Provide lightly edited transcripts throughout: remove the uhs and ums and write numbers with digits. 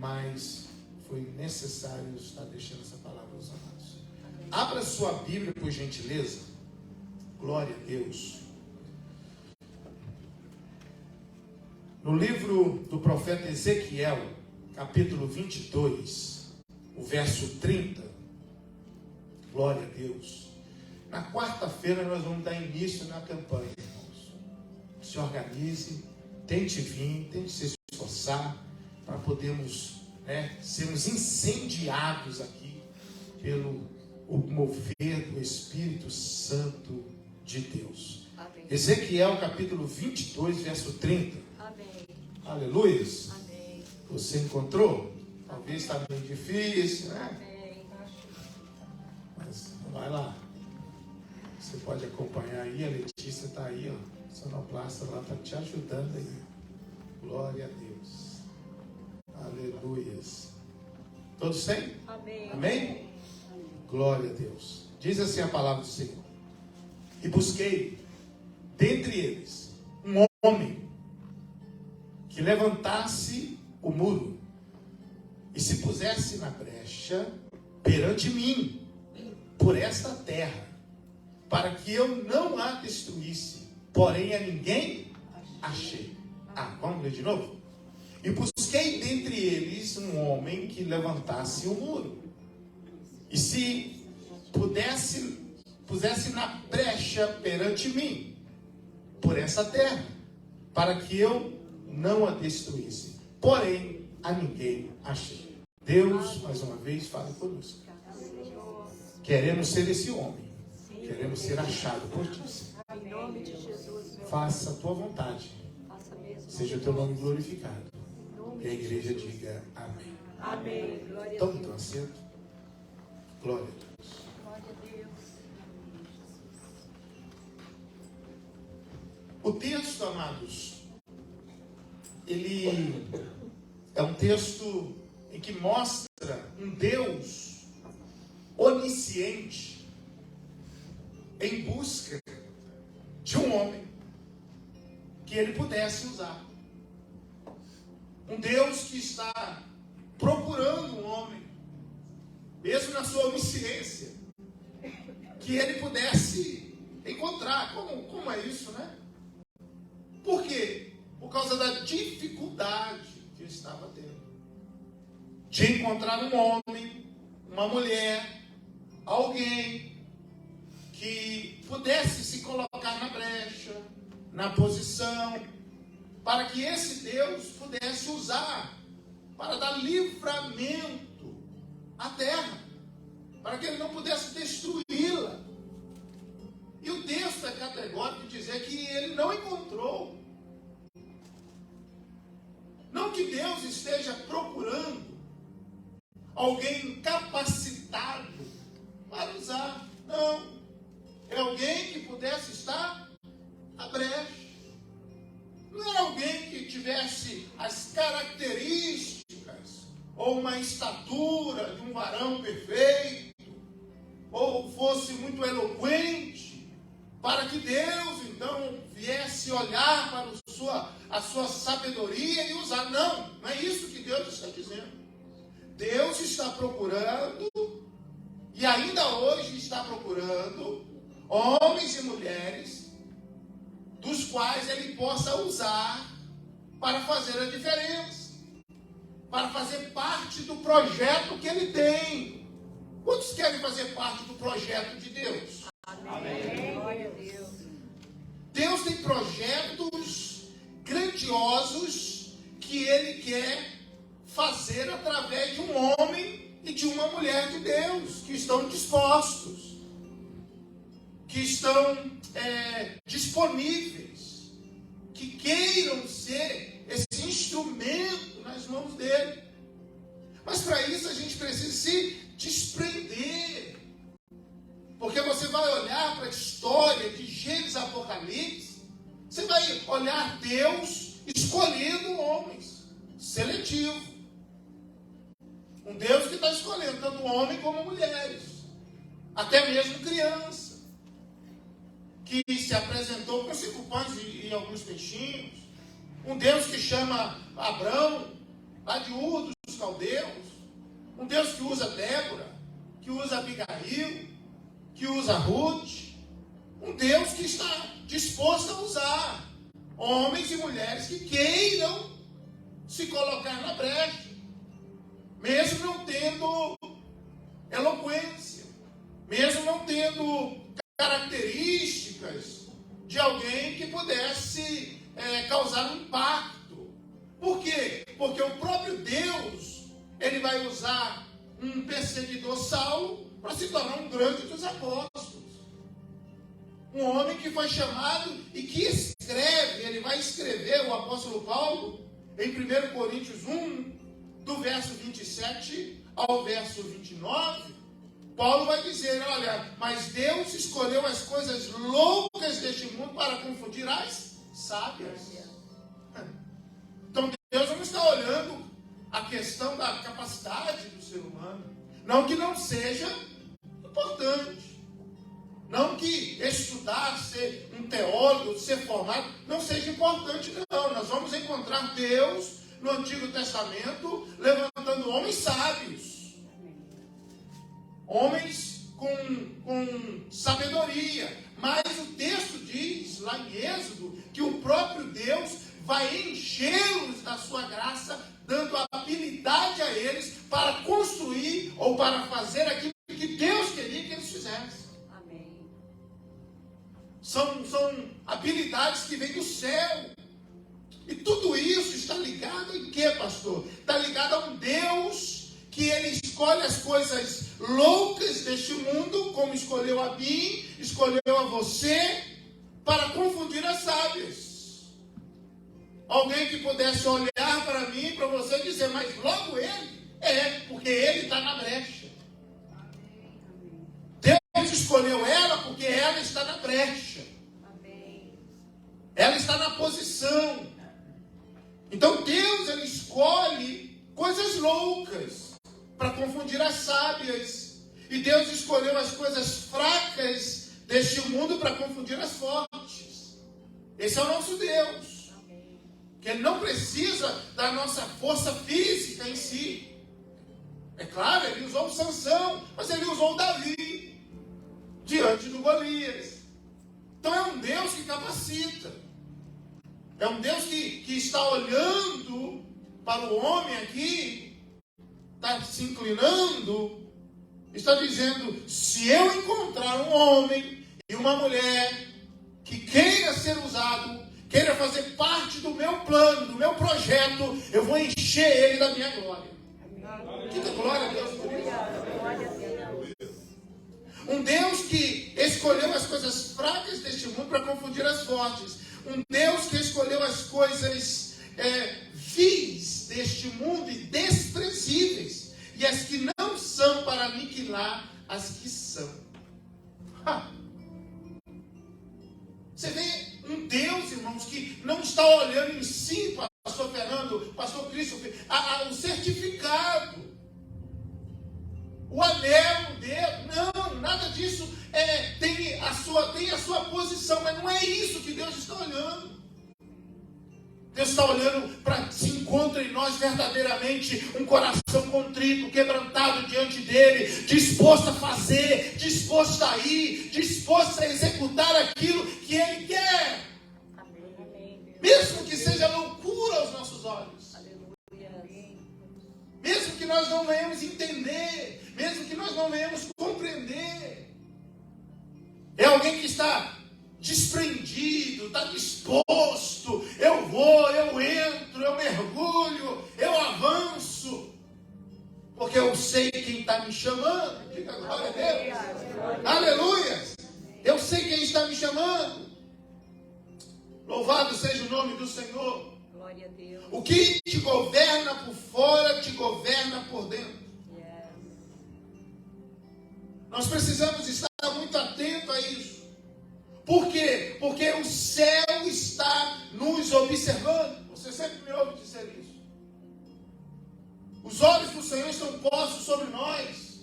mas foi necessário estar deixando essa palavra aos amados. Abra sua Bíblia, por gentileza. Glória a Deus. No livro do profeta Ezequiel, capítulo 22, o verso 30. Glória a Deus. Na quarta-feira nós vamos dar início na campanha, irmãos. Se organize, tente vir, tente se esforçar para podermos, sermos incendiados aqui pelo mover do Espírito Santo de Deus. Amém. Ezequiel capítulo 22, verso 30. Amém. Aleluia. Amém. Você encontrou? Talvez está meio difícil, né? Amém. Mas vai lá. Você pode acompanhar aí. A Letícia está aí, ó. Sonoplasta lá está te ajudando aí. Glória a Deus. Aleluia. Todos têm? Amém. Amém? Glória a Deus. Diz assim a palavra do Senhor. E busquei dentre eles um homem que levantasse o muro e se pusesse na brecha perante mim, por esta terra, para que eu não a destruísse, porém a ninguém achei. Vamos ler de novo? E busquei dentre eles um homem que levantasse o muro e se pusesse na brecha perante mim, por essa terra, para que eu não a destruísse, porém a ninguém achei. Deus, mais uma vez, fala conosco. Queremos ser esse homem, queremos ser achado por ti. Em nome de Jesus, faça a tua vontade, seja o teu nome glorificado. E a igreja diga amém. Amém. Glória a Tome Deus. teu assento. Glória a Deus. Glória a Deus. O texto, amados, ele é um texto em que mostra um Deus onisciente em busca de um homem que ele pudesse usar. Um Deus que está procurando um homem, mesmo na sua onisciência, que ele pudesse encontrar. Como é isso, né? Por quê? Por causa da dificuldade que ele estava tendo de encontrar um homem, uma mulher, alguém que pudesse se colocar na brecha, na posição, para que esse Deus pudesse usar para dar livramento à terra, para que ele não pudesse destruí-la. E o texto é categórico de dizer que ele não encontrou. Não que Deus esteja procurando alguém capacitado para usar. Não. É alguém que pudesse estar à brecha. Não era alguém que tivesse as características ou uma estatura de um varão perfeito, ou fosse muito eloquente, para que Deus então viesse olhar para a sua sabedoria e usar. Não é isso que Deus está dizendo. Deus está procurando, e ainda hoje está procurando, homens e mulheres dos quais ele possa usar para fazer a diferença, para fazer parte do projeto que ele tem. Quantos querem fazer parte do projeto de Deus? Amém. Glória a Deus. Deus tem projetos grandiosos que ele quer fazer através de um homem e de uma mulher de Deus, que estão dispostos, que estão disponíveis, que queiram ser esse instrumento nas mãos dele. Mas para isso a gente precisa se desprender, porque você vai olhar para a história de Gênesis e Apocalipse, você vai olhar Deus escolhendo homens, seletivo. Um Deus que está escolhendo tanto homem como mulheres, até mesmo criança, que se apresentou com 5 pães e alguns peixinhos. Um Deus que chama Abrão, lá de Ur dos caldeus, um Deus que usa Débora, que usa Abigail, que usa Ruth, um Deus que está disposto a usar homens e mulheres que queiram se colocar na brecha, mesmo não tendo eloquência, mesmo não tendo características de alguém que pudesse causar um impacto. Por quê? Porque o próprio Deus, ele vai usar um perseguidor, Saulo, para se tornar um grande dos apóstolos. Um homem que foi chamado e que escreve, ele vai escrever, o apóstolo Paulo, em 1 Coríntios 1, do verso 27 ao verso 29, Paulo vai dizer, olha, mas Deus escolheu as coisas loucas deste mundo para confundir as sábias. Então Deus não está olhando a questão da capacidade do ser humano. Não que não seja importante. Não que estudar, ser um teólogo, ser formado, não seja importante, não. Nós vamos encontrar Deus no Antigo Testamento levantando homens sábios. Homens com sabedoria. Mas o texto diz, lá em Êxodo, que o próprio Deus vai enchê-los da sua graça, dando habilidade a eles para construir ou para fazer aquilo que Deus queria que eles fizessem. São habilidades que vêm do céu. E tudo isso está ligado em quê, pastor? Está ligado a um Deus que ele escolhe as coisas loucas deste mundo, como escolheu a mim, escolheu a você, para confundir as sábias. Alguém que pudesse olhar para mim, para você e dizer, mas logo ele? Porque ele está na brecha. Deus escolheu ela porque ela está na brecha. Ela está na posição. Então Deus, ele escolhe coisas loucas para confundir as sábias. E Deus escolheu as coisas fracas deste mundo para confundir as fortes. Esse é o nosso Deus. Que ele não precisa da nossa força física em si. É claro, ele usou o Sansão, mas ele usou o Davi diante do Golias. Então é um Deus que capacita. É um Deus que está olhando para o homem aqui, está se inclinando, está dizendo, se eu encontrar um homem e uma mulher que queira ser usado, queira fazer parte do meu plano, do meu projeto, eu vou encher ele da minha glória. Que glória a Deus por isso. Um Deus que escolheu as coisas fracas deste mundo para confundir as fortes. Um Deus que escolheu as coisas vis deste mundo e desprezíveis. E as que não são para aniquilar as que são. Você vê um Deus, irmãos, que não está olhando em si, pastor Fernando, pastor Cristo, o certificado, o anel, o dedo, não, nada disso tem a sua posição, mas não é isso que Deus está olhando. Deus está olhando para se encontra em nós verdadeiramente um coração contrito, quebrantado diante dele, disposto a fazer, disposto a ir, disposto a executar aquilo que ele quer. Mesmo que seja loucura aos nossos olhos. Mesmo que nós não venhamos entender, mesmo que nós não venhamos compreender. É alguém que está desprendido, está disposto. Eu vou, eu entro, eu mergulho, eu avanço. Porque eu sei quem está me chamando. Diga glória a Deus. Aleluia. Eu sei quem está me chamando. Louvado seja o nome do Senhor. Glória a Deus. O que te governa por fora, te governa por dentro. Nós precisamos estar muito atentos a isso. Por quê? Porque o céu está nos observando. Você sempre me ouve dizer isso. Os olhos do Senhor estão postos sobre nós.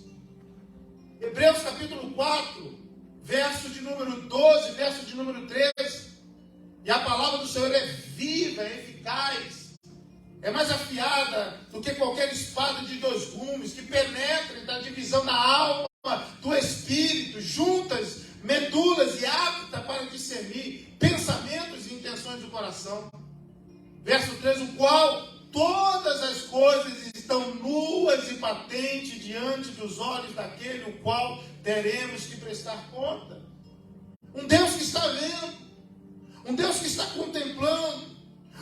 Hebreus capítulo 4, verso de número 12, verso de número 13. E a palavra do Senhor é viva, é eficaz. é mais afiada do que qualquer espada de 2 gumes, que penetra na divisão da alma, do espírito, juntas, medulas e apta para discernir pensamentos e intenções do coração. Verso 3, o qual todas as coisas estão nuas e patentes diante dos olhos daquele o qual teremos que prestar conta. Um Deus que está vendo, um Deus que está contemplando,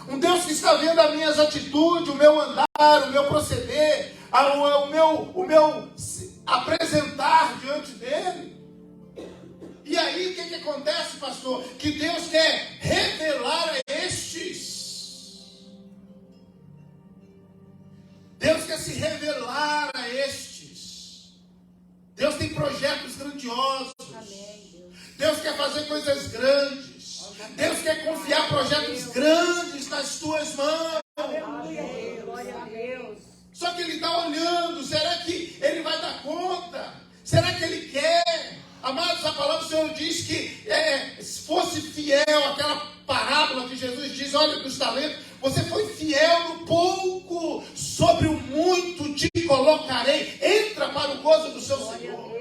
um Deus que está vendo as minhas atitudes, o meu andar, o meu proceder, o meu apresentar diante dele. E aí o que acontece, pastor? Que Deus quer revelar a estes. Deus quer se revelar a estes. Deus tem projetos grandiosos. Deus quer fazer coisas grandes. Deus quer confiar projetos grandes nas tuas mãos. Glória a Deus. Só que ele está olhando. Será que ele vai dar conta? Será que ele quer? Amados, a palavra do Senhor diz que se fosse fiel, aquela parábola que Jesus diz, olha dos talentos, você foi fiel no pouco, sobre o muito te colocarei. Entra para o gozo do seu Senhor.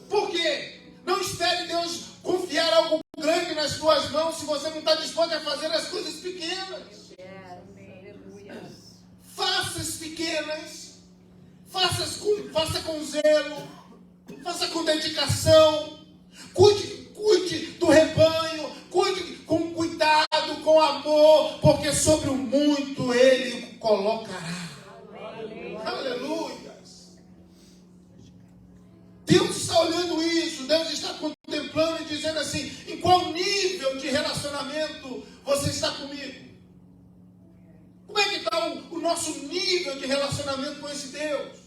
Por quê? Não espere Deus confiar algo grande nas tuas mãos se você não está disposto a fazer as coisas pequenas. Faça as pequenas, faça com zelo, faça com dedicação, cuide do rebanho, cuide com cuidado, com amor, porque sobre o muito Ele o colocará. Aleluia. Deus está olhando isso, Deus está contemplando e dizendo assim, em qual nível de relacionamento você está comigo? Como é que está o nosso nível de relacionamento com esse Deus?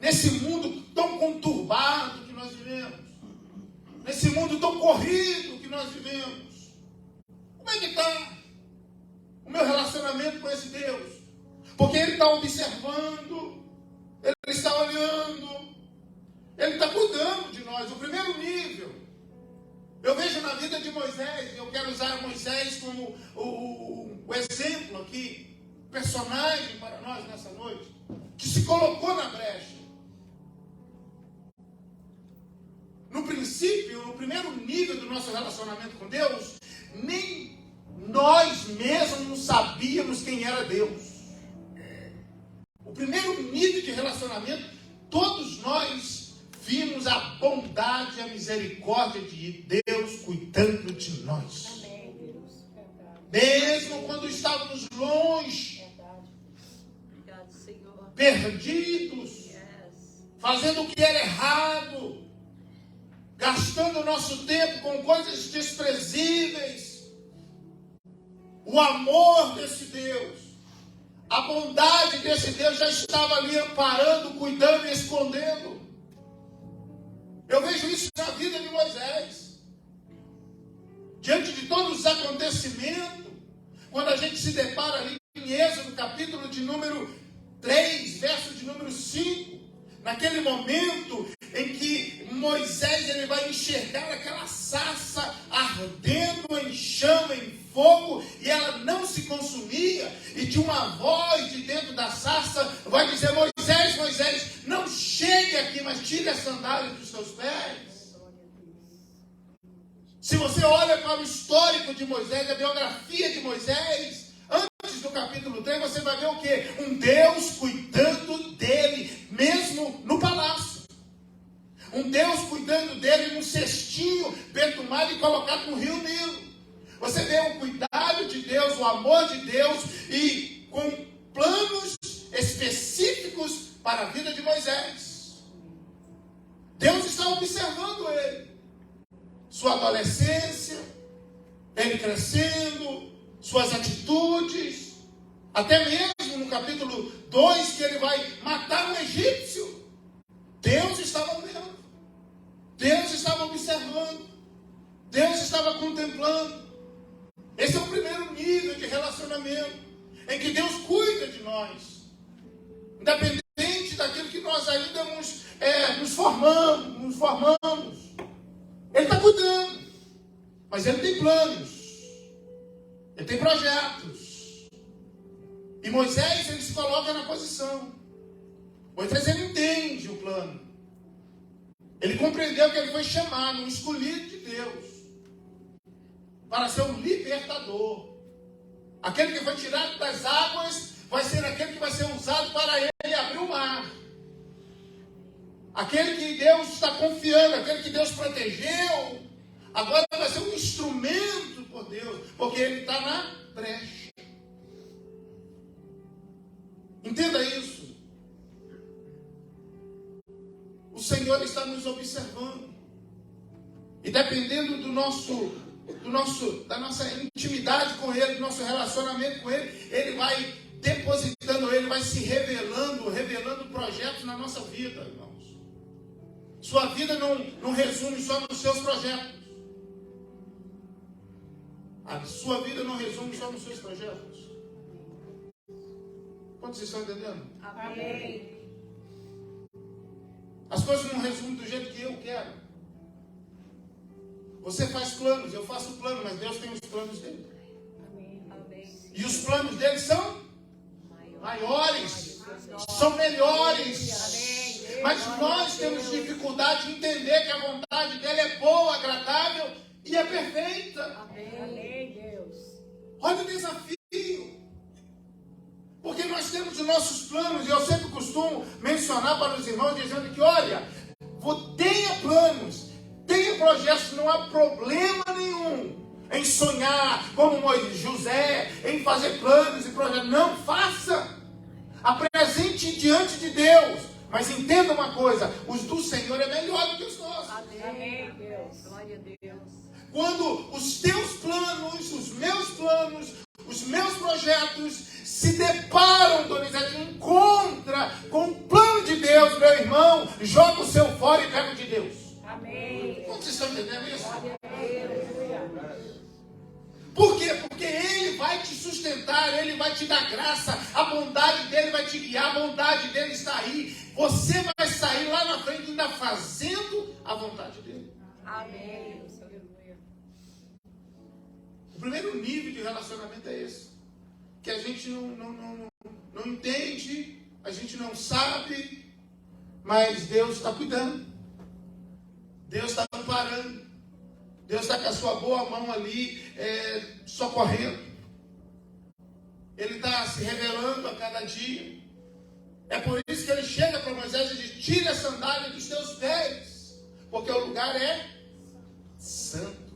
Nesse mundo tão conturbado que nós vivemos, nesse mundo tão corrido que nós vivemos, como é que está o meu relacionamento com esse Deus? Porque Ele está observando, Ele está olhando, Ele está cuidando de nós. O primeiro nível, eu vejo na vida de Moisés, eu quero usar Moisés como o exemplo aqui, personagem para nós nessa noite, que se colocou na brecha. No princípio, no primeiro nível do nosso relacionamento com Deus, nem nós mesmos sabíamos quem era Deus. O primeiro nível de relacionamento, todos nós vimos a bondade e a misericórdia de Deus cuidando de nós. Mesmo quando estávamos longe, perdidos, fazendo o que era errado, gastando o nosso tempo com coisas desprezíveis, o amor desse Deus, a bondade desse Deus já estava ali amparando, cuidando e escondendo. Eu vejo isso na vida de Moisés. Diante de todos os acontecimentos, quando a gente se depara ali em Êxodo, capítulo de número 3, verso de número 5, naquele momento em que Moisés ele vai enxergar aquela sarça ardendo em chama, em fogo, e ela não se consumia, e de uma voz de dentro da sarça vai dizer, Moisés, Moisés, não chegue aqui, mas tire a sandália dos seus pés. Se você olha para o histórico de Moisés, a biografia de Moisés, antes do capítulo 3, você vai ver o quê? Um Deus cuidando dele, mesmo no palácio. Um Deus cuidando dele num cestinho bentumado e colocado no rio Nilo. Você vê o cuidado de Deus, o amor de Deus, e com planos específicos para a vida de Moisés. Deus está observando ele. Sua adolescência, ele crescendo, suas atitudes, até mesmo no capítulo 2, que ele vai matar um egípcio. Deus estava vendo, Deus estava observando, Deus estava contemplando. Esse é o primeiro nível de relacionamento, em que Deus cuida de nós, independente daquilo que nós ainda nos formamos. Ele está cuidando, mas Ele tem planos, Ele tem projetos. E E Moisés, ele se coloca na posição. Moisés, ele entende o plano. Ele compreendeu que ele foi chamado, um escolhido de Deus, para ser um libertador. Aquele que foi tirado das águas vai ser aquele que vai ser usado para ele abrir o mar. Aquele que Deus está confiando, aquele que Deus protegeu, agora vai ser um instrumento por Deus, porque ele está na brecha. Entenda isso. O Senhor está nos observando. E dependendo da nossa intimidade com Ele, do nosso relacionamento com Ele, Ele vai depositando, Ele vai se revelando projetos na nossa vida, irmãos. Sua vida não resume só nos seus projetos. A sua vida não resume só nos seus projetos. Quantos estão entendendo? Amém. As coisas não resumem do jeito que eu quero. Você faz planos, eu faço plano, mas Deus tem os planos dele. Amém. E os planos dele são maiores, são melhores. Amém. Mas nós temos dificuldade de entender que a vontade dele é boa, agradável e é perfeita. Amém, Deus. Olha o desafio. Porque nós temos os nossos planos, e eu sempre costumo mencionar para os irmãos, dizendo que, olha, tenha planos, tenha projetos, não há problema nenhum em sonhar, como José, em fazer planos e projetos. Não faça. Apresente diante de Deus. Mas entenda uma coisa, os do Senhor é melhor do que os nossos. Amém, Deus. Glória a Deus. Quando os teus planos, os meus projetos se deparam, Donizete, encontra com o plano de Deus, meu irmão, joga o seu fora e pega o de Deus. Amém. Vocês estão entendendo isso? Glória a Deus. Por quê? Porque Ele vai te sustentar, Ele vai te dar graça, a bondade dEle vai te guiar, a bondade dEle está aí. Você vai sair lá na frente ainda fazendo a vontade dEle. Amém. Aleluia. O primeiro nível de relacionamento é esse. Que a gente não entende, a gente não sabe, mas Deus está cuidando. Deus está amparando. Deus está com a sua boa mão ali, socorrendo. Ele está se revelando a cada dia. É por isso que ele chega para Moisés e diz: tira a sandália dos teus pés, porque o lugar é santo.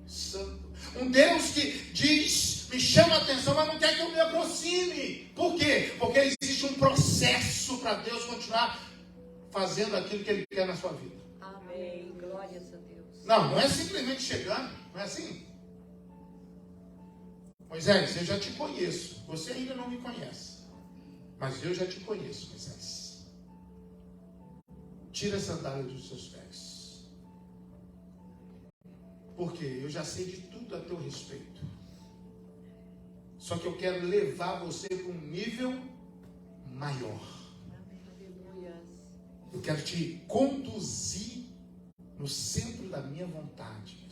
Santo. Um Deus que diz, me chama a atenção, mas não quer que eu me aproxime. Por quê? Porque existe um processo para Deus continuar fazendo aquilo que Ele quer na sua vida. Amém. Glórias a Deus. Não é simplesmente chegando, não é assim. Moisés, eu já te conheço. Você ainda não me conhece, mas eu já te conheço, Moisés. Tira a sandália dos seus pés. Porque eu já sei de tudo a teu respeito. Só que eu quero levar você para um nível maior. Aleluia. Eu quero te conduzir no centro da minha vontade.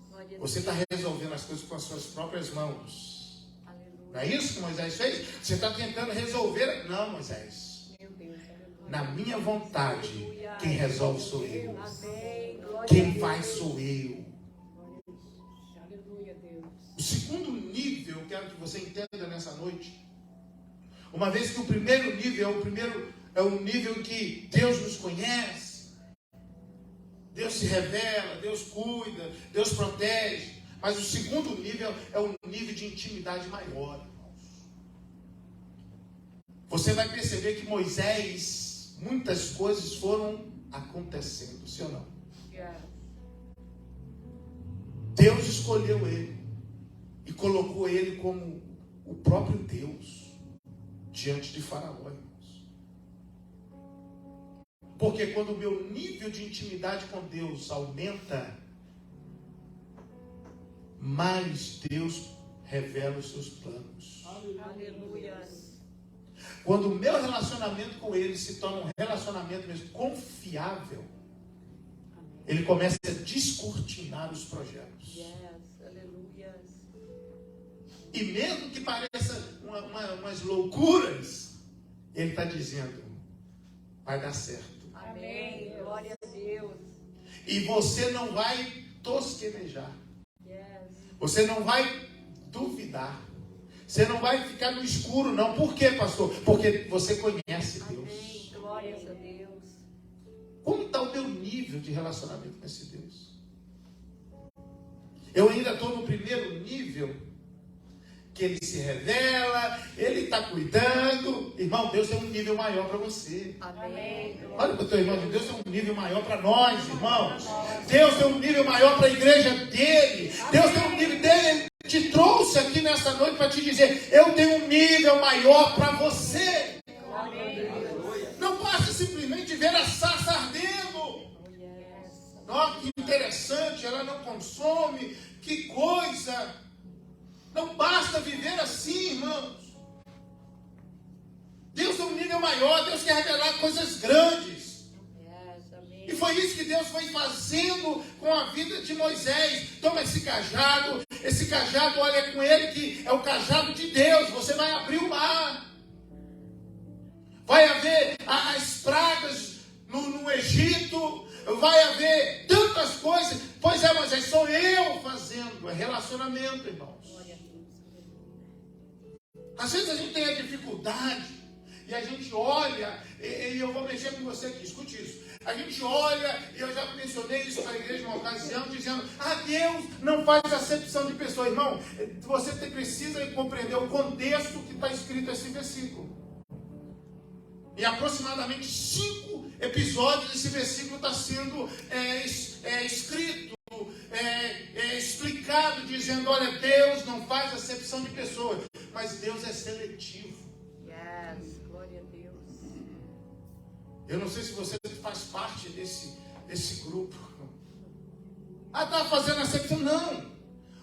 Glória a Você está resolvendo as coisas com as suas próprias mãos. Aleluia. Não é isso que Moisés fez? Você está tentando resolver? Não, Moisés. Meu Deus. Aleluia. Na minha vontade, quem resolve sou eu. Amém. Glória a Quem Deus. faz sou eu. Aleluia, Deus. O segundo nível, eu quero que você entenda nessa noite. Uma vez que o primeiro nível é o nível em que Deus nos conhece. Deus se revela, Deus cuida, Deus protege. Mas o segundo nível é um nível de intimidade maior, irmãos. Você vai perceber que Moisés, muitas coisas foram acontecendo, sim ou não? Yes. Deus escolheu ele e colocou ele como o próprio Deus diante de Faraó, irmãos. Porque quando o meu nível de intimidade com Deus aumenta, mais Deus revela os seus planos. Aleluia. Quando o meu relacionamento com Ele se torna um relacionamento mesmo confiável, Ele começa a descortinar os projetos. Yes. Aleluia. E mesmo que pareça umas loucuras, Ele está dizendo, vai dar certo. Amém. Glória a Deus. E você não vai tosquenejar. Yes. Você não vai duvidar. Você não vai ficar no escuro, não. Por quê, pastor? Porque você conhece Deus. Amém. Glórias a Deus. Como está o teu nível de relacionamento com esse Deus? Eu ainda estou no primeiro nível, que Ele se revela, Ele está cuidando. Irmão, Deus tem um nível maior para você. Amém. Olha para o teu irmão, Deus tem um nível maior para nós, irmãos. Deus tem um nível maior para a igreja dele. Deus tem um nível dele. Ele te trouxe aqui nessa noite para te dizer, eu tenho um nível maior para você. Amém. Não basta simplesmente ver a sarça ardendo. Yes. Nossa, que interessante, ela não consome. Que coisa. Não basta viver assim, irmãos. Deus tem um nível maior. Deus quer revelar coisas grandes. Yes. Amém. E foi isso que Deus foi fazendo com a vida de Moisés. Toma esse cajado. Esse cajado, olha com ele que é o cajado de Deus. Você vai abrir o mar. Vai haver as pragas no Egito. Vai haver tantas coisas. Pois é, Moisés, sou eu fazendo. É relacionamento, irmãos. Glória a Deus. Às vezes a gente tem a dificuldade. E a gente olha. E eu vou mexer com você aqui. Escute isso. A gente olha, e eu já mencionei isso para a igreja uma ocasião, dizendo, Deus não faz acepção de pessoas. Irmão, você precisa compreender o contexto que está escrito esse versículo. Em aproximadamente 5 episódios, esse versículo está sendo escrito, explicado, dizendo, olha, Deus não faz acepção de pessoas, mas Deus é seletivo. Yes. Glória a Deus. Eu não sei se você faz parte desse grupo. Está fazendo acepção? Não.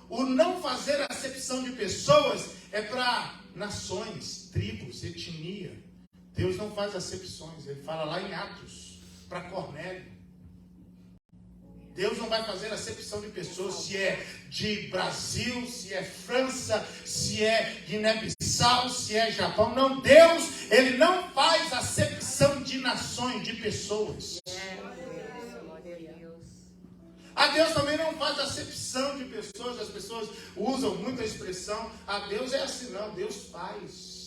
O não fazer acepção de pessoas é para nações, tribos, etnia. Deus não faz acepções. Ele fala lá em Atos, para Cornélio. Deus não vai fazer acepção de pessoas, se é de Brasil, se é França, se é Guiné-Bissau, se é Japão. Não, Deus, Ele não faz acepção de nações, de pessoas. Glória a Deus. Deus também não faz acepção de pessoas. As pessoas usam muita expressão, Deus é assim. Não, Deus faz.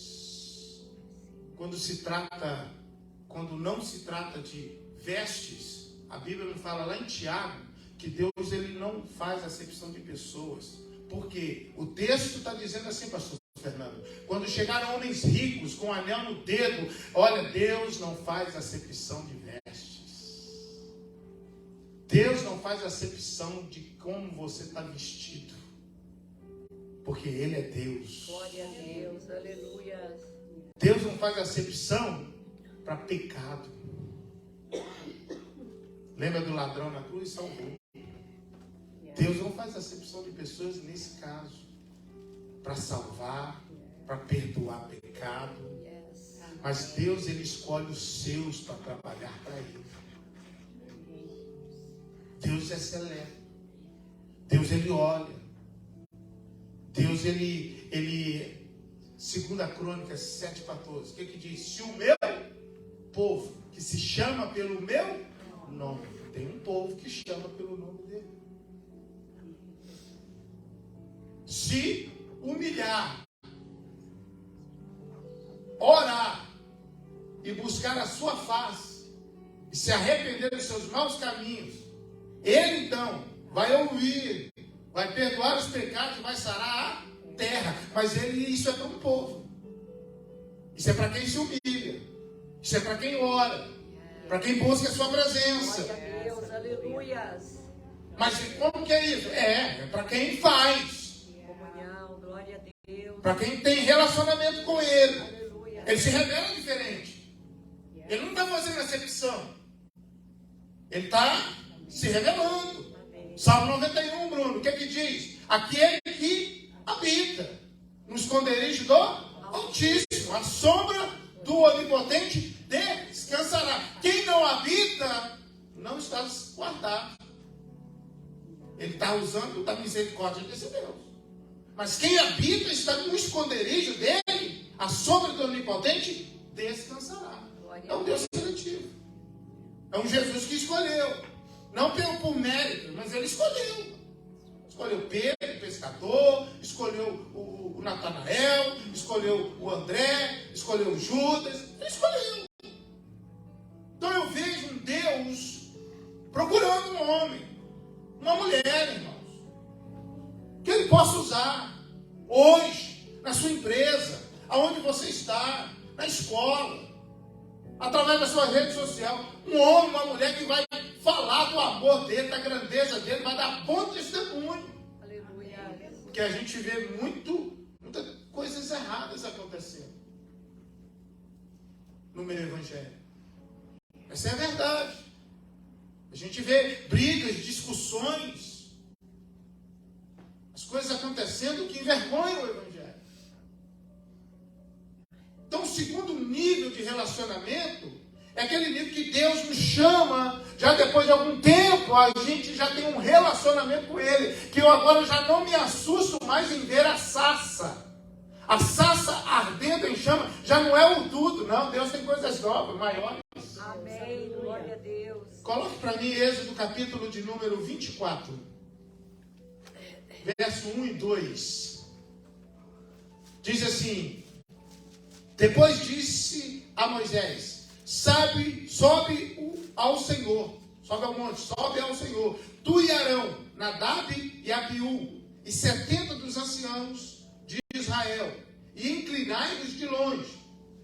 Quando não se trata de vestes, a Bíblia me fala lá em Tiago que Deus ele não faz acepção de pessoas. Porque o texto está dizendo assim, pastor Fernando, quando chegaram homens ricos com um anel no dedo, olha, Deus não faz acepção de vestes. Deus não faz acepção de como você está vestido. Porque Ele é Deus. Glória a Deus. Aleluia. Deus não faz acepção para pecado. Lembra do ladrão na cruz? Salvou. Deus não faz acepção de pessoas nesse caso. Para salvar, para perdoar pecado. Yes. Mas Deus, Ele escolhe os seus para trabalhar para Ele. Deus é seleto. Deus, Ele olha. Deus, Ele 2 Crônicas 7,14. O que diz? Se o meu povo, que se chama pelo meu nome, tem um povo que chama pelo nome dele, se humilhar, orar e buscar a sua face e se arrepender dos seus maus caminhos, Ele então vai ouvir, vai perdoar os pecados, vai sarar a terra. Mas isso é para um povo. Isso é para quem se humilha. Isso é para quem ora, para quem busca a sua presença. Glória a Deus. Aleluias. Mas como que é isso? É para quem faz, Comunhão. Glória a Deus. para quem tem relacionamento com Ele. Aleluia. Ele se revela diferente. Ele não está fazendo acepção. Ele está se revelando. Amém. Salmo 91, Bruno, o que diz? Aquele que habita no esconderijo do Altíssimo, a sombra do Onipotente descansará. Quem não habita, não está guardado. Ele está usando da misericórdia desse Deus. Mas quem habita está no esconderijo dele, a sombra do Onipotente, descansará. É um Deus seletivo. É um Jesus que escolheu. Não por mérito, mas ele escolheu. Escolheu Pedro, pescador, escolheu o Natanael, escolheu o André, escolheu o Judas. Ele escolheu. Então eu vejo um Deus procurando um homem, uma mulher, irmãos, que ele possa usar hoje, na sua empresa, aonde você está, na escola, através da sua rede social. Um homem, uma mulher que vai falar do amor dele, da grandeza dele, vai dar bom testemunho. Aleluia. Porque a gente vê muitas coisas erradas acontecendo no meio evangélico. Essa é a verdade. A gente vê brigas, discussões, as coisas acontecendo que envergonham o evangelho. Então, o segundo nível de relacionamento é aquele nível que Deus nos chama, já depois de algum tempo, a gente já tem um relacionamento com Ele, que eu agora já não me assusto mais em ver a sarça. A sarça ardendo em chama, já não é o tudo, não. Deus tem coisas novas, maiores. Amém. Glória a Deus. Coloque para mim Êxodo capítulo de número 24, verso 1 e 2. Diz assim: depois disse a Moisés: sobe ao Senhor, sobe ao monte, sobe ao Senhor, tu e Arão, Nadab e Abiú, e 70 dos anciãos de Israel, e inclinai-vos de longe,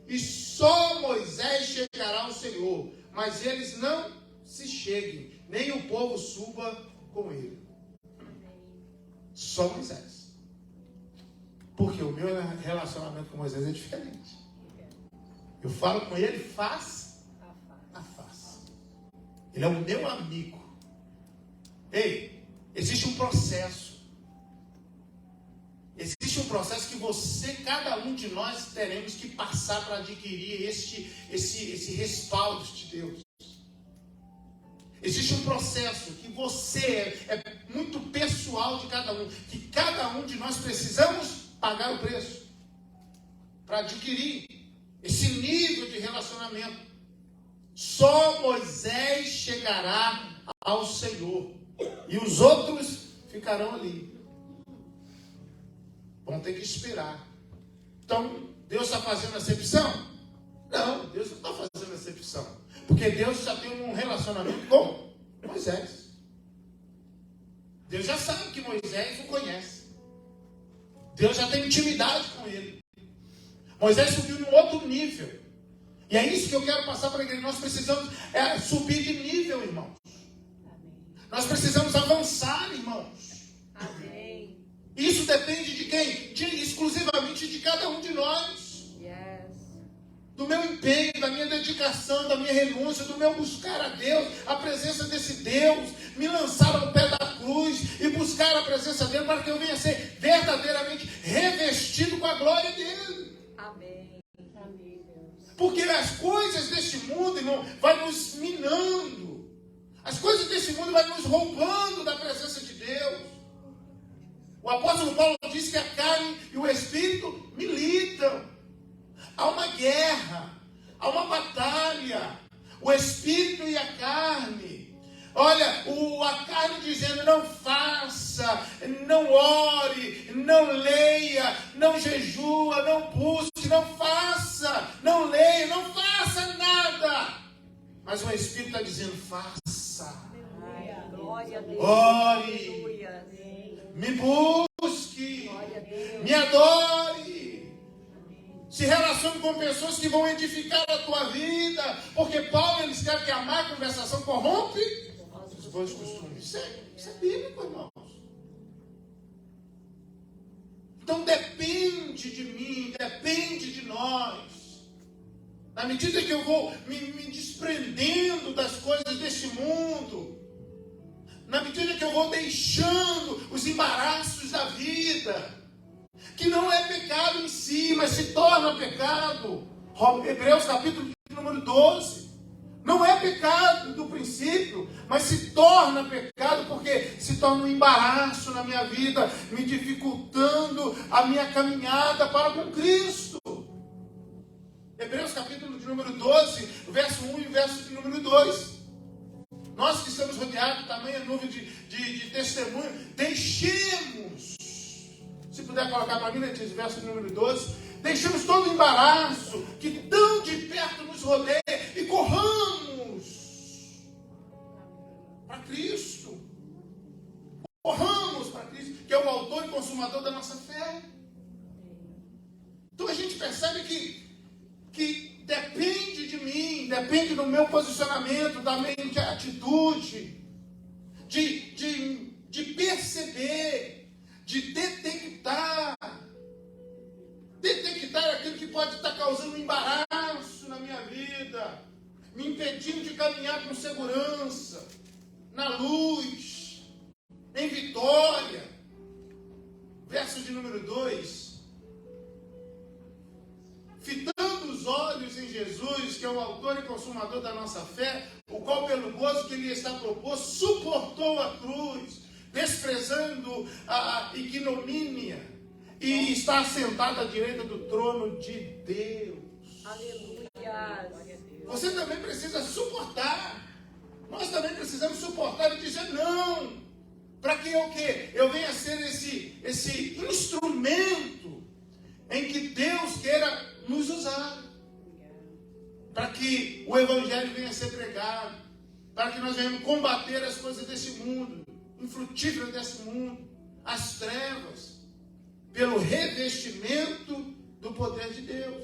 e só Moisés chegará ao Senhor, mas eles não se cheguem, nem o povo suba com ele. Só Moisés. Porque o meu relacionamento com Moisés é diferente. Eu falo com ele face a face. Ele é o meu amigo. Ei, existe um processo. Existe um processo que você, cada um de nós, teremos que passar para adquirir esse respaldo de Deus. Existe um processo que você é muito pessoal de cada um, que cada um de nós precisamos pagar o preço para adquirir esse nível de relacionamento. Só Moisés chegará ao Senhor e os outros ficarão ali. Vão ter que esperar. Então, Deus está fazendo acepção? Não, Deus não está fazendo acepção. Porque Deus já tem um relacionamento com Moisés. Deus já sabe que Moisés o conhece. Deus já tem intimidade com ele. Moisés subiu num outro nível. E é isso que eu quero passar para a igreja. Nós precisamos subir de nível, irmãos. Nós precisamos avançar, irmãos. Amém. Isso depende de quem? Exclusivamente de cada um de nós. Yes. Do meu empenho, da minha dedicação, da minha renúncia, do meu buscar a Deus, a presença desse Deus, me lançar ao pé da cruz e buscar a presença dele para que eu venha ser verdadeiramente revestido com a glória dele. Amém. Amém, Deus. Porque as coisas deste mundo, irmão, vai nos minando. As coisas desse mundo vai nos roubando da presença de Deus. O apóstolo Paulo diz que a carne e o espírito militam. Há uma guerra, há uma batalha. O espírito e a carne. Olha, a carne dizendo: não faça, não ore, não leia, não jejua, não busque, não faça, não leia, não faça nada. Mas o espírito está dizendo: faça. Glória a Deus. Ore. Aleluia. Me busque, Glória a Deus. me adore, se relacione com pessoas que vão edificar a tua vida, porque Paulo ele escreve que a má conversação corrompe os bons costumes. Isso é bíblico, irmãos. Então depende de mim, depende de nós. Na medida que eu vou me desprendendo das coisas deste mundo, na medida que eu vou deixando os embaraços da vida, que não é pecado em si, mas se torna pecado. Hebreus capítulo número 12. Não é pecado do princípio, mas se torna pecado porque se torna um embaraço na minha vida, me dificultando a minha caminhada para com Cristo. Hebreus capítulo de número 12, verso 1 e verso de número 2. Nós que estamos rodeados de tamanha nuvem de testemunho, deixemos, se puder colocar para mim, né, diz, verso de número 12, deixemos todo o embaraço que tão de perto nos rodeia e corramos para Cristo. Corramos para Cristo, que é o autor e consumador da nossa fé. Então a gente percebe que depende de mim, depende do meu posicionamento, da minha atitude, de perceber, de detectar aquilo que pode estar causando um embaraço na minha vida, me impedindo de caminhar com segurança, na luz, em vitória. Verso de número 2. Fitando os olhos em Jesus, que é o autor e consumador da nossa fé, o qual pelo gozo que lhe está proposto, suportou a cruz, desprezando a ignomínia, e está assentado à direita do trono de Deus. Aleluia. Você também precisa suportar. Nós também precisamos suportar e dizer não. Para que eu quê? Eu venha ser esse instrumento em que Deus queira nos usar. Para que o Evangelho venha a ser pregado. Para que nós venhamos combater as coisas desse mundo, infrutíferas desse mundo, as trevas, pelo revestimento do poder de Deus.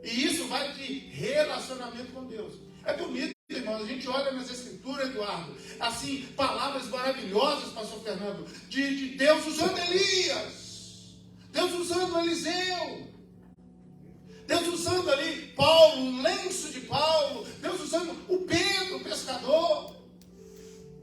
E isso vai de relacionamento com Deus. É bonito, irmãos, a gente olha nas Escrituras, Eduardo, assim, palavras maravilhosas, pastor Fernando, de Deus usando Elias, Deus usando Eliseu, Deus usando ali Paulo, o lenço de Paulo, Deus usando o Pedro, o pescador,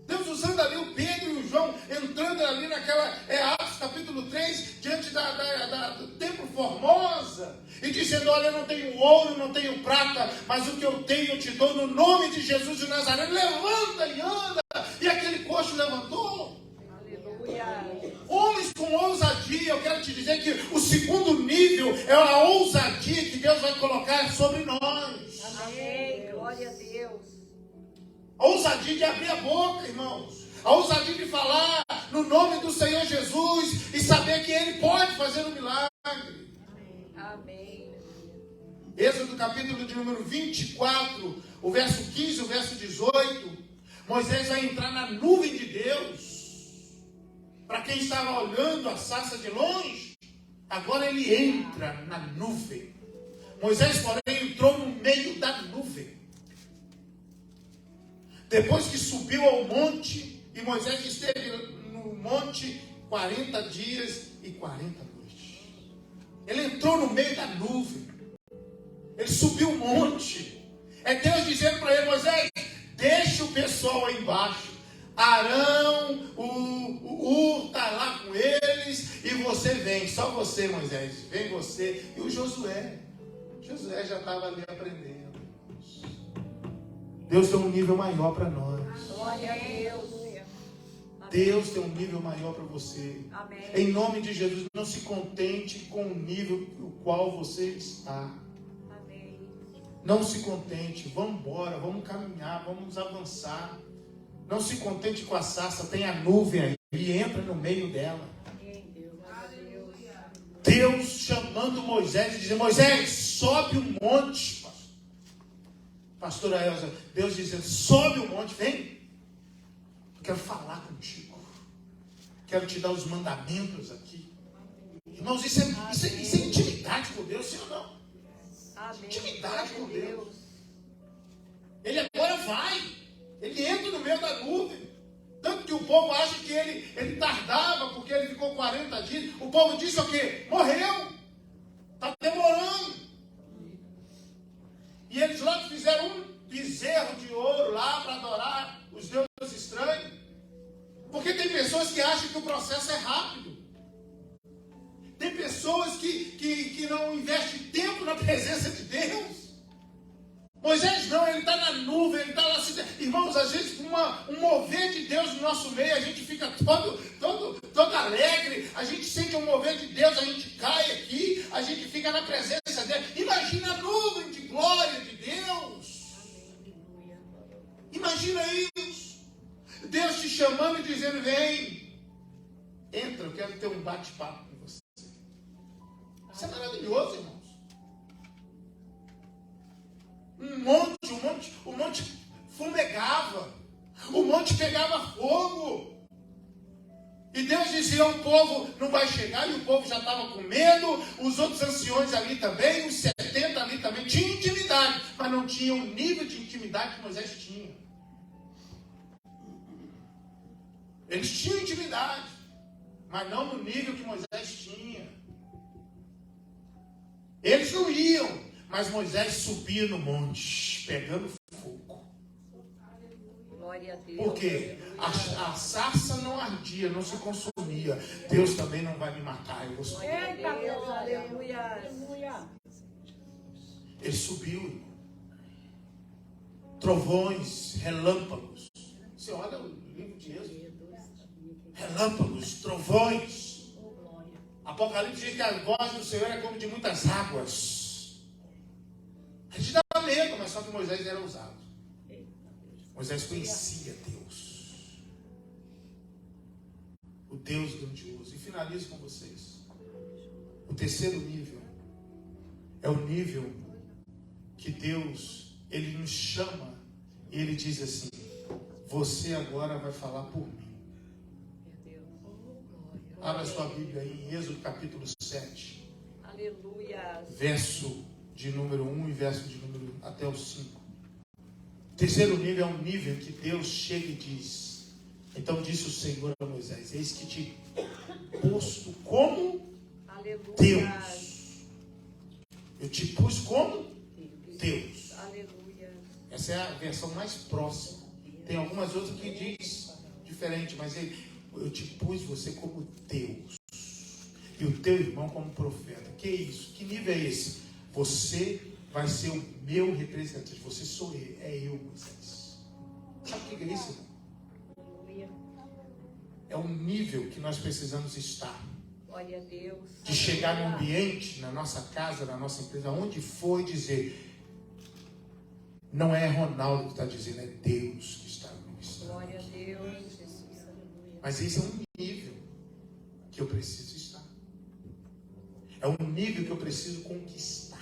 Deus usando ali o Pedro e o João, entrando ali naquela, Atos capítulo 3, diante do templo Formosa, e dizendo, olha, eu não tenho ouro, não tenho prata, mas o que eu tenho eu te dou no nome de Jesus de Nazaré. Levanta e anda. E aquele coxo levantou. Aleluia. Homens com ousadia. Eu quero te dizer que o segundo nível é a ousadia que Deus vai colocar sobre nós. Amém. Glória a Deus. A ousadia de abrir a boca, irmãos. A ousadia de falar no nome do Senhor Jesus e saber que Ele pode fazer um milagre. Amém. Êxodo capítulo de número 24, o verso 15, o verso 18. Moisés vai entrar na nuvem de Deus. Para quem estava olhando a sarça de longe, agora ele entra na nuvem. Moisés, porém, entrou no meio da nuvem. Depois que subiu ao monte, e Moisés esteve no monte 40 dias e 40 noites. Ele entrou no meio da nuvem. Ele subiu o monte. É Deus dizendo para ele, Moisés, deixa o pessoal aí embaixo. Arão, o Ur está lá com eles, e você vem, só você, Moisés, vem você. E o Josué já estava ali aprendendo. Deus tem um nível maior para nós. Glória a Deus. Deus tem um nível maior para você. Amém. Em nome de Jesus, não se contente com o nível no qual você está. Amém. Não se contente, vamos embora, vamos caminhar, vamos avançar. Não se contente com a sarça, tem a nuvem aí, e entra no meio dela. Amém, Deus. Aleluia. Deus chamando Moisés e dizendo, Moisés, sobe o monte. Pastora Elza, Deus dizendo, sobe o monte, vem. Eu quero falar contigo. Quero te dar os mandamentos aqui. Irmãos, isso é intimidade com Deus, sim ou não? Amém. Intimidade com Glória a Deus. Ele agora vai. Ele entra no meio da nuvem. Tanto que o povo acha que ele tardava, porque ele ficou 40 dias. O povo disse o quê? Morreu. Está demorando. E eles logo fizeram um bezerro de ouro lá para adorar os deuses estranhos. Porque tem pessoas que acham que o processo é rápido. Tem pessoas que não investem tempo na presença de Deus. Moisés não, ele está na nuvem, ele está lá. Irmãos, às vezes um mover de Deus no nosso meio, a gente fica todo alegre, a gente sente um mover de Deus, a gente cai aqui, a gente fica na presença dele. Imagina a nuvem de glória de Deus. Imagina isso. Deus te chamando e dizendo, vem, entra, eu quero ter um bate-papo com você. Isso é maravilhoso, irmãos. O monte fumegava, o monte pegava fogo. E Deus dizia ao povo, não vai chegar, e o povo já estava com medo, os outros anciões ali também, os 70 ali também, tinham intimidade, mas não tinham o nível de intimidade que Moisés tinha. Eles tinham intimidade, mas não no nível que Moisés tinha. Eles não iam. Mas Moisés subia no monte, pegando fogo. Glória a Deus. Por quê? A sarça não ardia, não se consumia. Deus também não vai me matar, eu vou subir. Eita, Deus, aleluia. Ele subiu, irmão. Trovões, relâmpagos. Você olha o livro de Êxodo. Relâmpagos, trovões. Apocalipse diz que a voz do Senhor é como de muitas águas. A gente dá medo, mas só que Moisés era ousado. Moisés conhecia Deus. O Deus grandioso. E finalizo com vocês. O terceiro nível é o nível que Deus, Ele nos chama e Ele diz assim, você agora vai falar por mim. Abra sua Bíblia aí em Êxodo capítulo 7. Aleluia. Verso de número 1 e verso de número até o 5. O terceiro nível é um nível que Deus chega e diz, então disse o Senhor a Moisés, eis que te posto como Aleluia. Deus. Eu te pus como Deus. Aleluia. Essa é a versão mais próxima. Tem algumas outras que diz diferente, mas eu te pus você como Deus. E o teu irmão como profeta. Que isso? Que nível é esse? Você vai ser o meu representante. Você sou eu. É eu, Moisés. Sabe o que é isso, irmão? É um nível que nós precisamos estar. Glória a Deus. De chegar no ambiente, na nossa casa, na nossa empresa, onde for e dizer, não é Ronaldo que está dizendo, é Deus que está ministrando. Glória a Deus, Jesus, aleluia. Mas esse é um nível que eu preciso estar. É um nível que eu preciso conquistar.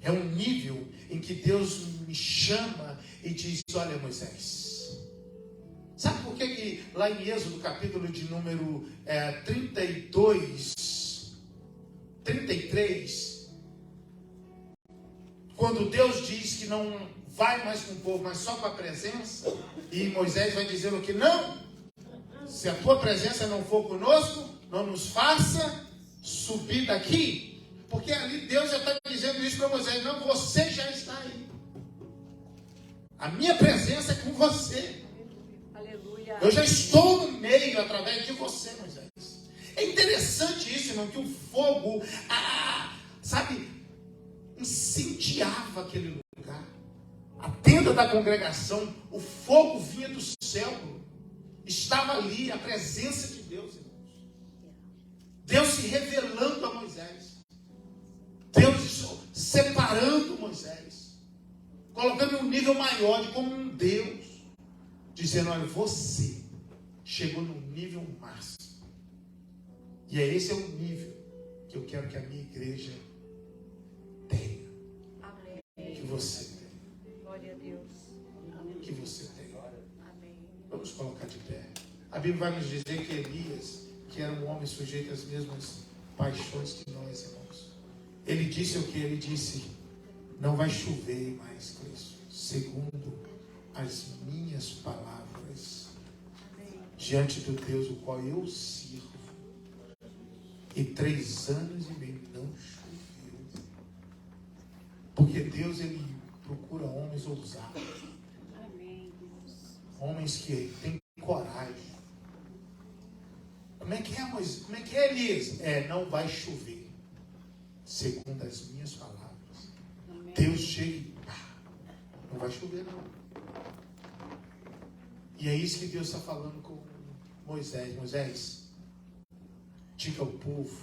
É um nível em que Deus me chama e diz, olha Moisés, sabe por que lá em Êxodo capítulo de número 33, quando Deus diz que não vai mais com o povo, mas só com a presença, e Moisés vai dizer o que? Não, se a tua presença não for conosco, não nos faça subir daqui. Porque ali Deus já está dizendo isso para Moisés. Não, você já está aí. A minha presença é com você. Aleluia. Eu já estou no meio através de você, Moisés. É interessante isso, irmão, que o fogo, sabe, incendiava aquele lugar. A tenda da congregação, o fogo vinha do céu. Estava ali a presença de Deus, irmãos. Deus se revelando a Moisés. Deus separando Moisés, colocando um nível maior de como um Deus, dizendo, olha, você chegou no nível máximo. E esse é o nível que eu quero que a minha igreja tenha. Amém. Que você tenha. Glória a Deus. Que você tenha. Amém. Vamos colocar de pé. A Bíblia vai nos dizer que Elias, que era um homem sujeito às mesmas paixões que nós, irmãos, ele disse o que? Ele disse, não vai chover mais, Cristo, segundo as minhas palavras, diante do Deus o qual eu sirvo. E 3 anos e meio não choveu. Porque Deus, Ele procura homens ousados. Homens que têm coragem. Como é que é, Moisés? Como é que é, Elias? Não vai chover. Segundo as minhas palavras. Amém. Deus chega e vai chover não. E é isso que Deus está falando com Moisés. Moisés, diga ao povo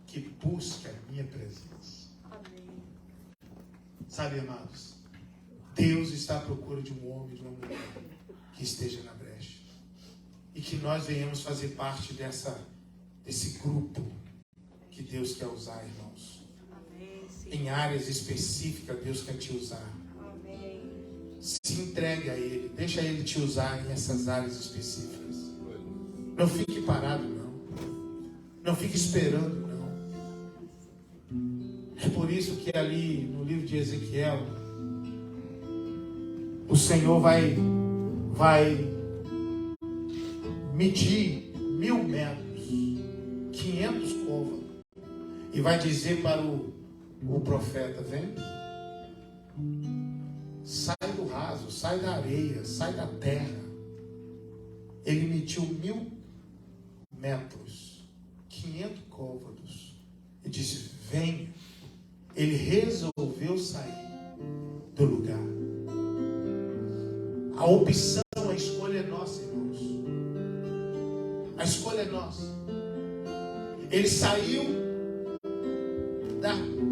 que busque a minha presença. Amém. Sabe, amados, Deus está à procura de um homem e de uma mulher que esteja na brecha. E que nós venhamos fazer parte desse grupo que Deus quer usar, irmãos. Amém. Em áreas específicas, Deus quer te usar. Amém. Se entregue a Ele. Deixa Ele te usar nessas áreas específicas. Não fique parado, não. Não fique esperando, não. É por isso que ali no livro de Ezequiel, o Senhor vai medir 1000 metros, 500 côvados, e vai dizer para o profeta: vem, sai do raso, sai da areia, sai da terra. Ele mediu 1000 metros, 500 côvados, e disse: venha. Ele resolveu sair do lugar. A opção, a escolha é nossa, irmãos. A escolha é nossa. Ele saiu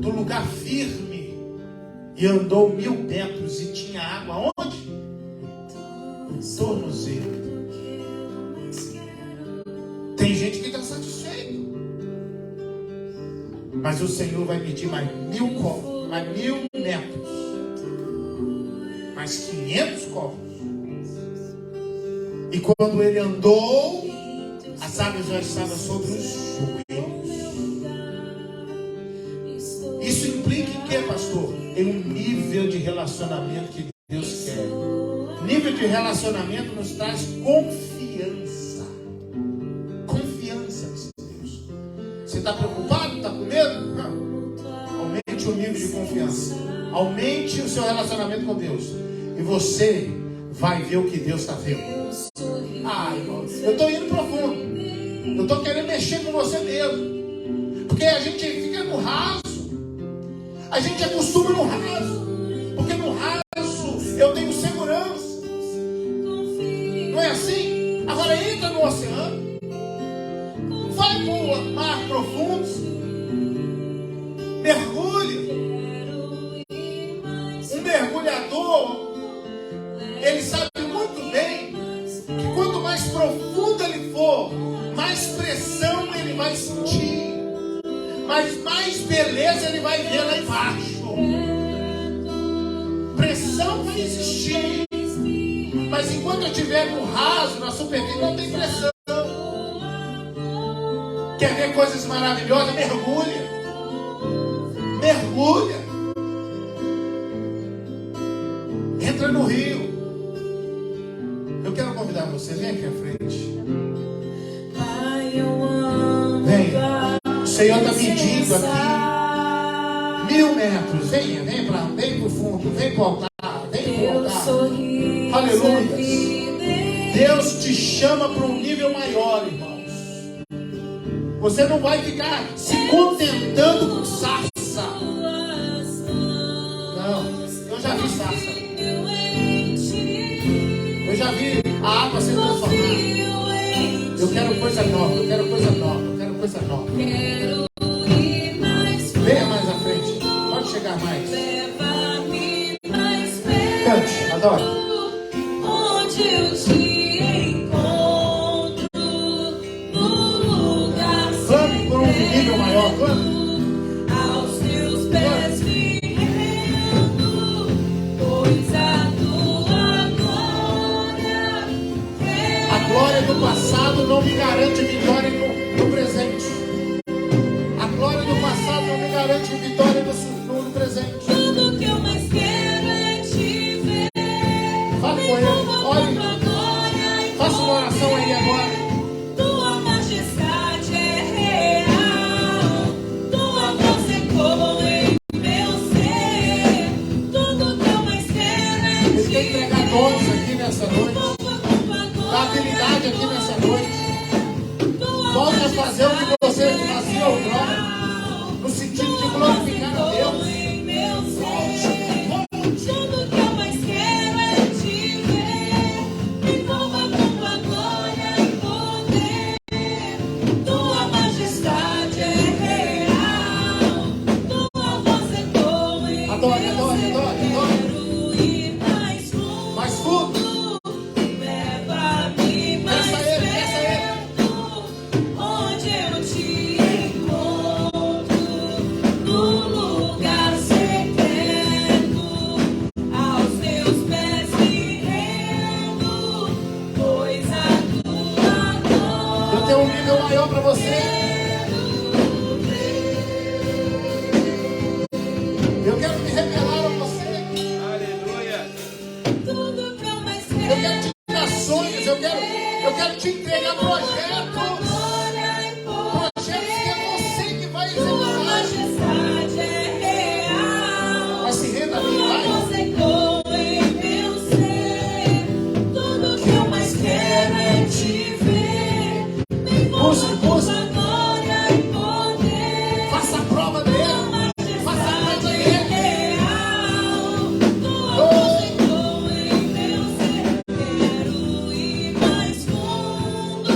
do lugar firme e andou 1000 metros e tinha água onde? No tornozelo. Tem gente que está satisfeito, mas o Senhor vai medir mais 1000 copos, mais 1000 metros, mais 500 copos. E quando ele andou, as águas já estavam sobre os joelhos. Isso implica em quê, pastor? Em um nível de relacionamento que Deus quer. Nível de relacionamento nos traz confiança. Confiança nesse Deus. Você está preocupado? Está com medo? Não. Aumente o nível de confiança. Aumente o seu relacionamento com Deus. E você vai ver o que Deus está vendo. Ah, irmão, eu estou indo profundo. Eu estou querendo mexer com você mesmo. Porque a gente fica no raso. A gente acostuma no raso. Porque no raso eu tenho segurança. Não é assim? Agora entra no oceano. Vai para o mar profundo. Mergulha. Um mergulhador, ele sabe muito bem que quanto mais profundo ele for, mais pressão ele vai sentir, mas mais beleza ele vai ver lá embaixo. Pressão vai existir, mas enquanto eu estiver no raso, na superfície, não tem pressão. Quer ver coisas maravilhosas? Mergulha. Mergulha. Entra no rio. Eu quero convidar você, vem aqui à frente. Vem. O Senhor está medindo aqui 1000 metros. Venha, vem para o fundo, vem para o altar, vem para o altar. Aleluia. Deus te chama para um nível maior, irmãos. Você não vai ficar se contentando com sarça. Não, eu já vi sarça. Eu já vi a água ser transformada. Eu quero coisa nova, eu quero coisa nova, eu quero coisa nova. Venha mais à frente, pode chegar mais. Cante, adore. Onde eu te encontro, no lugar Clame por um nível maior, clame. aos teus pés me rendo, pois a tua glória A glória do passado não me garante vitória no presente. A glória do passado não me garante vitória no presente. tudo que eu mais quero é te ver. Fale com ele, ore. Faça uma oração aí agora. Tua majestade é real, tua voz ecoa em meu ser. Tudo que eu mais quero é Ele te quer entregar dons aqui nessa noite. Dá habilidade aqui nessa noite. Volte a fazer o que você fazia outrora, no sentido de glorificar a Deus. Tudo que eu glória, glória. Quero ir mais fundo. Mais fundo. Leva-me mais perto, onde eu te encontro, no lugar secreto, aos teus pés me rendo, pois a tua glória Eu tenho um nível maior para você. Eu quero me revelar a você. Aleluia. tudo que eu mais Eu quero quero. te dar sonhos. Eu quero te entregar projetos. Projetos que é você que vai Tua executar. majestade é real. Mas se renda a mim, vai. Você ecoa em meu ser. Tudo que eu mais quero é te ver. Me Busque, envolva busque. com a glória e poder. Faça a prova dele. Faça a prova Majestade dele. real. Tua voz ecoa em meu ser. Quero ir mais fundo.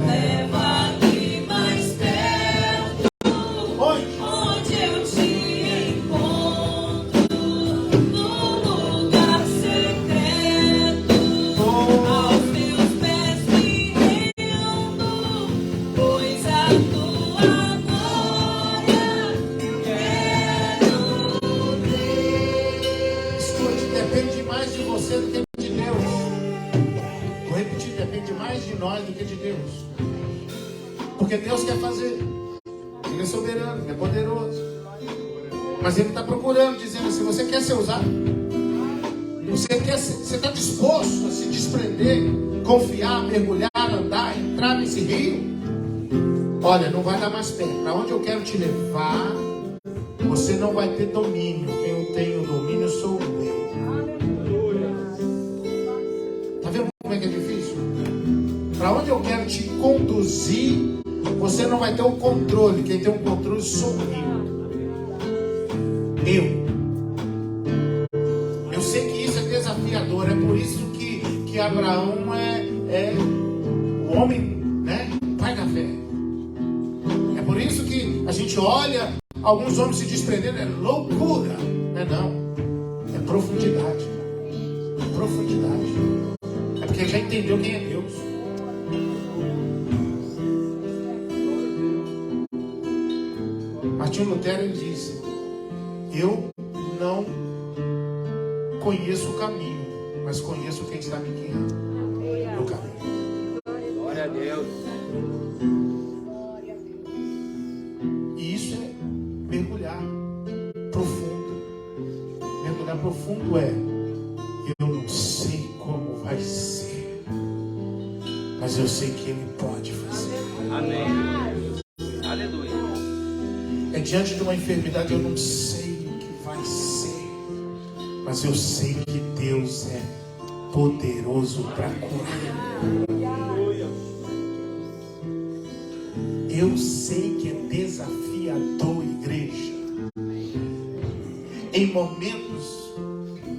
Leva-me mais perto. Onde? Onde eu te encontro, no lugar secreto, aos teus pés me rendo, pois a tua glória quero ver. Escute, depende mais de você do que de Deus. Vou repetir, depende mais de nós do que de Deus. Porque Deus quer fazer. Ele é soberano, ele é poderoso. Mas Ele está procurando, dizendo assim, você quer ser usado? Você está disposto a se desprender, confiar, mergulhar, andar, entrar nesse rio? Olha, não vai dar mais pé. Para onde eu quero te levar, você não vai ter domínio. Quem eu tenho domínio sou eu. Tá vendo como é que é difícil? Para onde eu quero te conduzir, você não vai ter o controle. Quem tem o controle sou eu. Eu sei que isso é desafiador. É por isso que Abraão é o homem, né? Pai da fé. É por isso que a gente olha alguns homens se desprendendo. É loucura. Não é não. É profundidade. É profundidade. É porque já entendeu quem é Deus. Martinho Lutero ele disse: eu não conheço o caminho, mas conheço quem está me guiando no caminho. Glória a Deus. E isso é mergulhar profundo. Mergulhar profundo é: eu não sei como vai ser, mas eu sei que Ele pode fazer. Amém. Aleluia. É diante de uma enfermidade, eu não sei o que vai ser, mas eu sei que Deus é poderoso para curar. Eu sei que é desafiador, igreja. Em momentos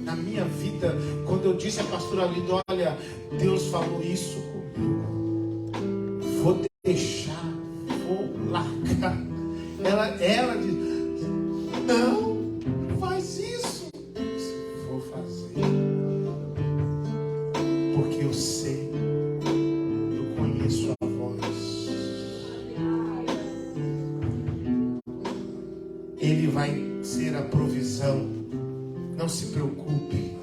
na minha vida, quando eu disse a pastora Lido, olha, Deus falou isso comigo, vou deixar, vou largar. Ela diz, não faz isso. Vou fazer, porque eu sei, eu conheço a voz. Ele vai ser a provisão. Não se preocupe,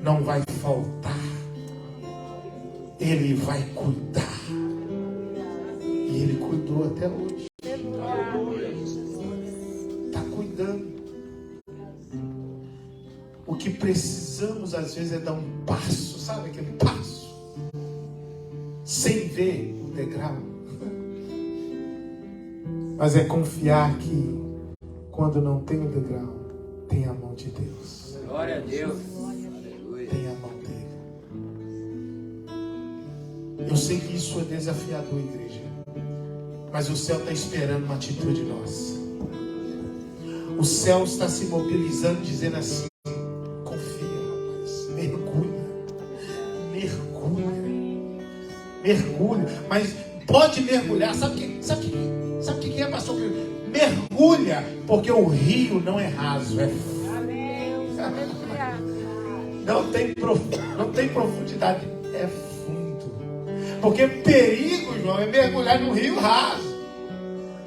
não vai faltar. Ele vai cuidar. E Ele cuidou até hoje. Está cuidando. O que precisamos às vezes é dar um passo, sabe aquele passo? Sem ver o degrau. Mas é confiar que quando não tem o degrau, tem a mão de Deus. Glória a Deus. Aleluia. Tem a mão dele. Eu sei que isso é desafiador, igreja. Mas o céu está esperando uma atitude nossa. O céu está se mobilizando, dizendo assim: confia, rapaz, mergulha, mas pode mergulhar. Sabe o que é, pastor? Mergulha, porque o rio não é raso, é Não tem profundidade, é fundo. Porque perigo, João, é mergulhar no rio raso.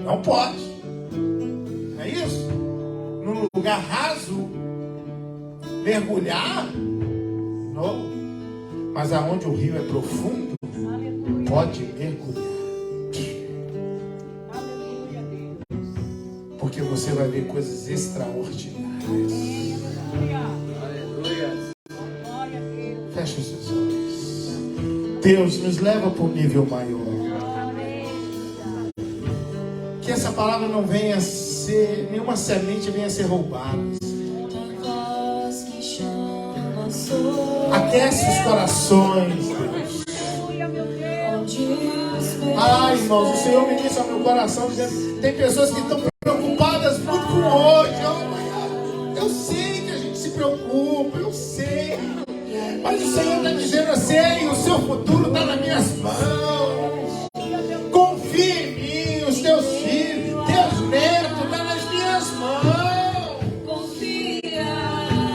Não pode. Não é isso? Num lugar raso, mergulhar, não. Mas aonde o rio é profundo, pode mergulhar. Porque você vai ver coisas extraordinárias. Aleluia. Feche os seus olhos. Deus, nos leva para um nível maior. Que essa palavra não venha a ser, nenhuma semente venha a ser roubada. Aquece os corações, Deus. Ai, irmãos, o Senhor ministra ao meu coração dizendo: tem pessoas que estão preocupadas muito com hoje. Eu sei que a gente se preocupa, eu sei. Mas o Senhor está dizendo: eu sei, o seu futuro está nas minhas mãos. Confia em mim, os teus filhos, teus netos, estão nas minhas mãos.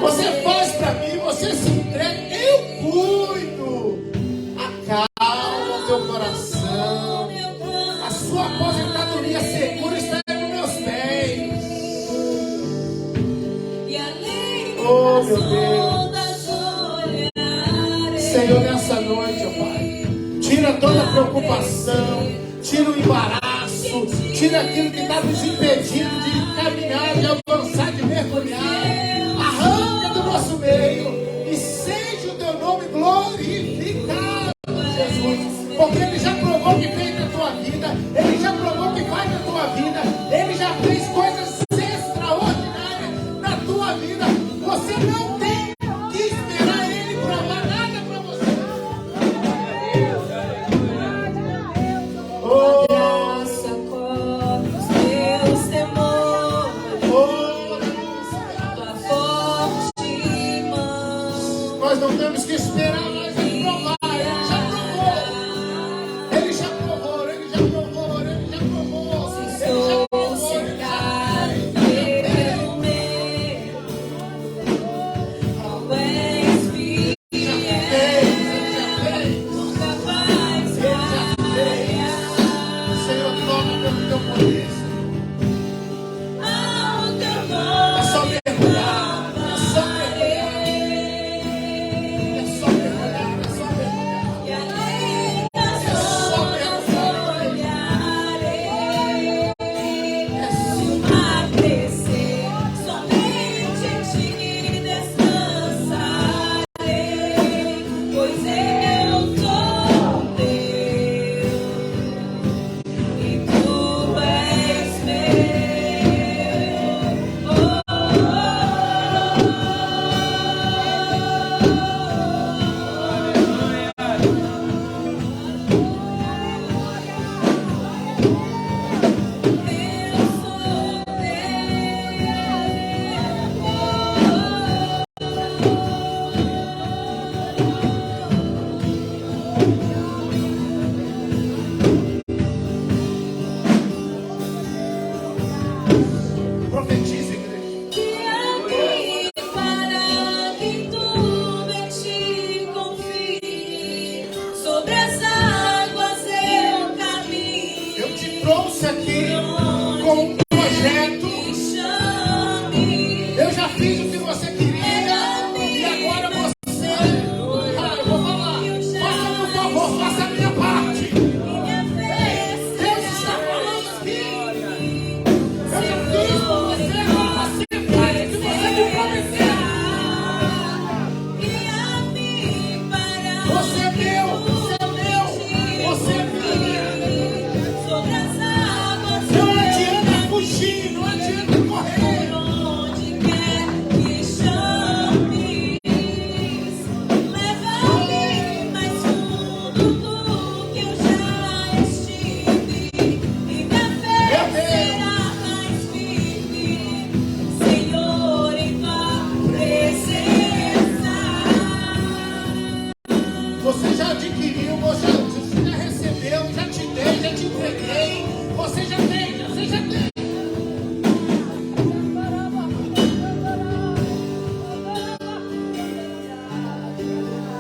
Você faz para mim, você se entrega, eu cuido. Acalma o teu coração. A sua aposentadoria segura está nos meus pés. Oh, meu Deus. Senhor, nessa noite, ó Pai, tira toda a preocupação, tira o embaraço, tira aquilo que está nos impedindo de caminhar, de avançar, de mergulhar. Arranca do nosso meio e seja o teu nome glorificado, Jesus, porque Ele já provou que fez na tua vida, Ele já provou que faz na tua vida, Ele já fez coisas extraordinárias na tua vida. Você não tem que esperar Ele provar nada para você. Oh, Graça cobre os teus temores, tua forte mão. nós não temos que esperar mais Ele provar. Ele já provou, Ele já provou, Ele já provou, Ele já provou, Ele já Sou provou. cercado pelo medo, tu és fiel, nunca vais falhar. Senhor, toca pelo teu poder. Ao teu É nome só mergulhar, é só mergulhar, é só mergulhar.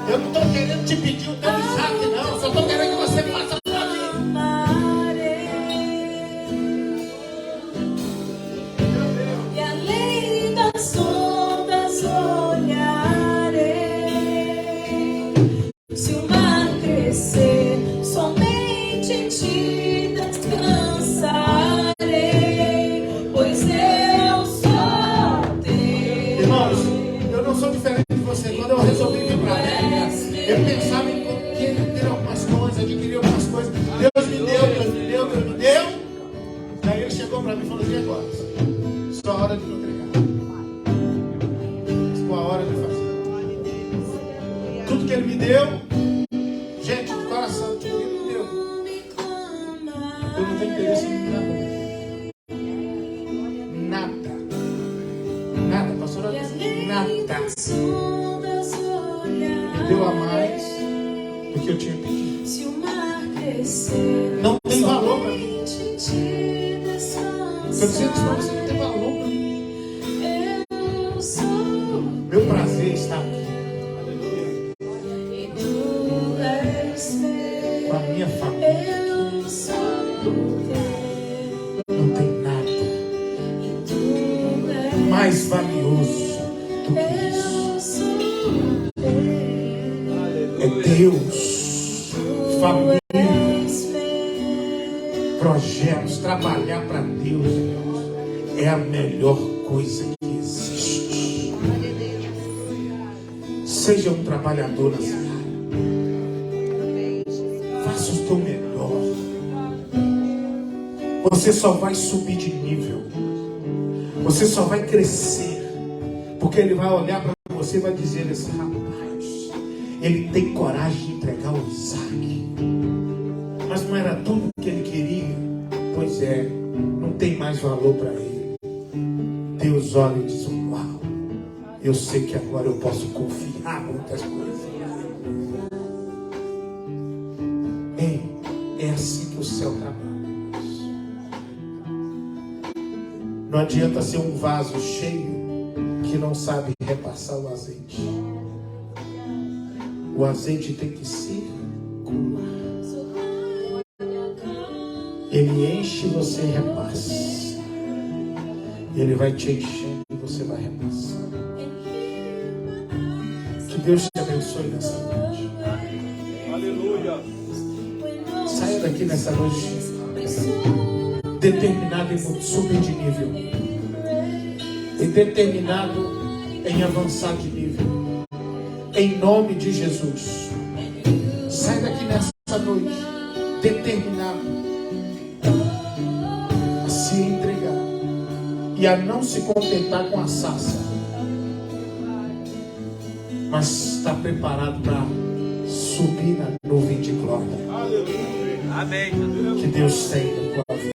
Eu não estou querendo te pedir o teu Isaac, não. Só estou querendo que você faça para mim. E além das ondas olharei. Se o mar crescer, somente em ti descansarei, pois eu sou teu. Irmãos, eu não sou diferente de você. Quando eu resolvi vir para a América, eu pensava em ter algumas coisas, adquirir algumas coisas. Deus me deu, Deus me deu, Deus me deu. Daí ele chegou para mim e falou assim: agora, só a hora de me entregar. Só a hora de fazer. Tudo que ele me deu, gente, de coração, tudo que ele me deu, eu não tenho interesse em nada. Nada. Nada, pastora, nada. Me deu a mais do que eu tinha pedido. Se o mar crescer, Não tem valor para mim. somente em ti Eu dizendo isso para você, não tem valor para mim. eu sou. Meu prazer está aqui E tu és meu. com a minha família. Eu sou teu. Não tem nada E tu és mais valioso do que isso. eu sou teu. É Deus, família, És meu. projetos, trabalhar para Deus, irmãos, é a melhor coisa que existe. Seja um trabalhador na cidade. Faça o teu melhor. Você só vai subir de nível. Você só vai crescer. Porque ele vai olhar para você e vai dizer assim: rapaz, ele tem coragem de entregar o Isaac. Mas não era tudo que ele queria. Pois é, não tem mais valor para ele. Deus olha e diz: uau, eu sei que agora eu posso confiar muitas coisas. É assim que o céu trabalha. Não adianta ser um vaso cheio que não sabe repassar o azeite. O azeite tem que circular. Ele enche e você repassa. Ele vai te encher e você vai repassar. Que Deus te abençoe nessa noite. Aleluia. Saia daqui nessa noite determinado em subir de nível. E determinado em avançar de nível. Em nome de Jesus. Sai daqui nessa noite determinado a se entregar e a não se contentar com a sarça, mas está preparado para subir na nuvem de glória. Amém, Jesus. Que Deus tem no